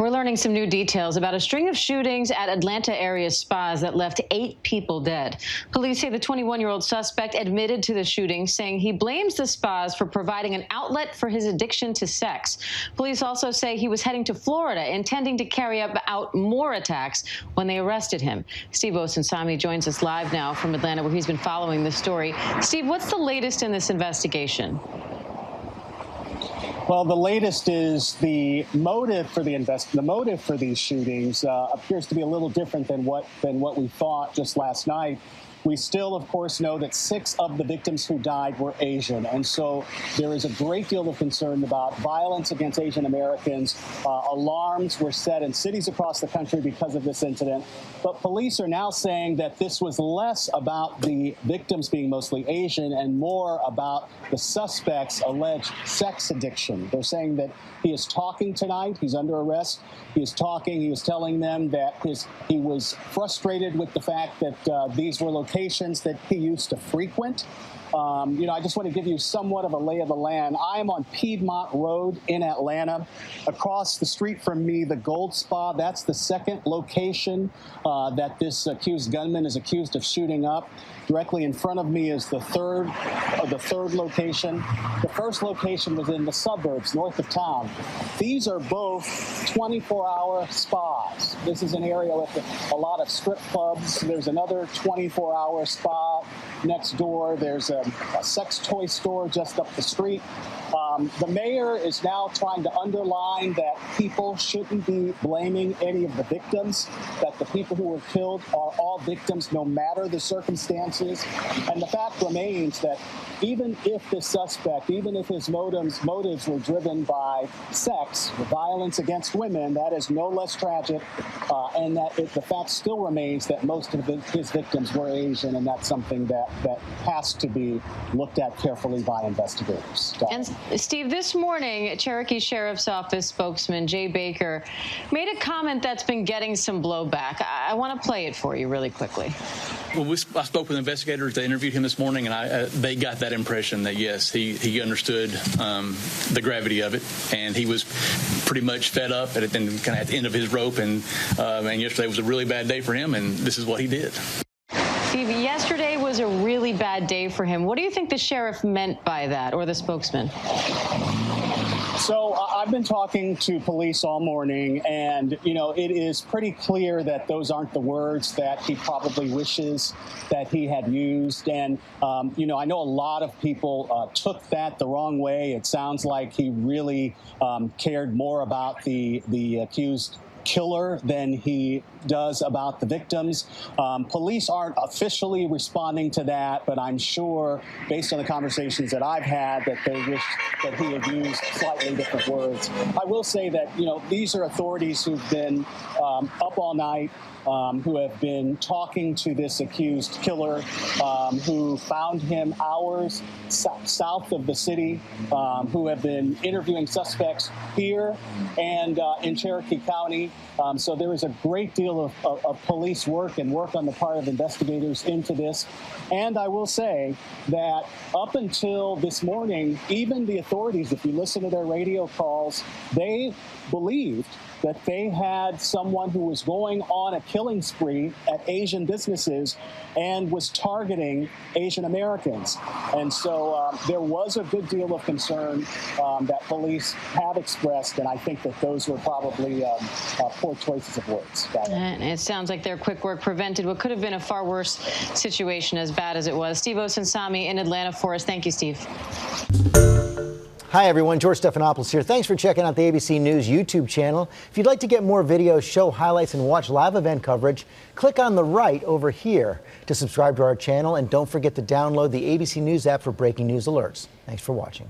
We're learning some new details about a string of shootings at Atlanta area spas that left 8 people dead. Police say the 21-year-old suspect admitted to the shooting, saying he blames the spas for providing an outlet for his addiction to sex. Police also say he was heading to Florida, intending to carry out more attacks when they arrested him. Steve OSUNSAMI joins us live now from Atlanta, where he's been following this story. Steve, what's the latest in this investigation? Well, the latest is the motive for these shootings appears to be a little different than what we thought just last night. We still, of course, know that 6 of the victims who died were Asian, and so there is a great deal of concern about violence against Asian Americans. Alarms were set in cities across the country because of this incident, but police are now saying that this was less about the victims being mostly Asian and more about the suspect's alleged sex addiction. They're saying that he is talking tonight. He's under arrest. He is talking. He is telling them that he was frustrated with the fact that these were locations that he used to frequent. I just want to give you somewhat of a lay of the land. I am on Piedmont Road in Atlanta. Across the street from me, the Gold Spa, that's the second location that this accused gunman is accused of shooting up. Directly in front of me is the third location. The first location was in the suburbs north of town. These are both 24-hour spas. This is an area with a lot of strip clubs. There's another 24-hour spa next door. There's a sex toy store just up the street. The mayor is now trying to underline that people shouldn't be blaming any of the victims, that the people who were killed are all victims no matter the circumstances. And the fact remains that even if this suspect, even if his motives were driven by sex, violence against women, that is no less tragic, and that the fact still remains that most of his victims were Asian, and that's something that has to be looked at carefully by investigators. And Steve, this morning, Cherokee Sheriff's Office spokesman Jay Baker made a comment that's been getting some blowback. I want to play it for you really quickly. Well, I spoke with investigators. They interviewed him this morning, and they got that impression that, yes, he understood the gravity of it, and he was pretty much fed up at the end of his rope, and yesterday was a really bad day for him, and this is what he did. Steve, yesterday was a really bad day for him. What do you think the sheriff meant by that, or the spokesman? So I've been talking to police all morning, and, it is pretty clear that those aren't the words that he probably wishes that he had used. And, I know a lot of people took that the wrong way. It sounds like he really cared more about the accused killer than he does about the victims. Police aren't officially responding to that, but I'm sure, based on the conversations that I've had, that they wish that he had used slightly different words. I will say that, these are authorities who've been up all night, who have been talking to this accused killer, who found him hours south of the city, who have been interviewing suspects here and in Cherokee County. So there is a great deal of police work and work on the part of investigators into this. And I will say that up until this morning, even the authorities, if you listen to their radio calls, they believed that they had someone who was going on a killing spree at Asian businesses and was targeting Asian Americans. And so there was a good deal of concern that police have expressed, and I think that those were probably poor choices of words. And it sounds like their quick work prevented what could have been a far worse situation, as bad as it was. Steve OSUNSAMI in Atlanta for us. Thank you, Steve. Hi, everyone. George Stephanopoulos here. Thanks for checking out the ABC News YouTube channel. If you'd like to get more videos, show highlights, and watch live event coverage, click on the right over here to subscribe to our channel. And don't forget to download the ABC News app for breaking news alerts. Thanks for watching.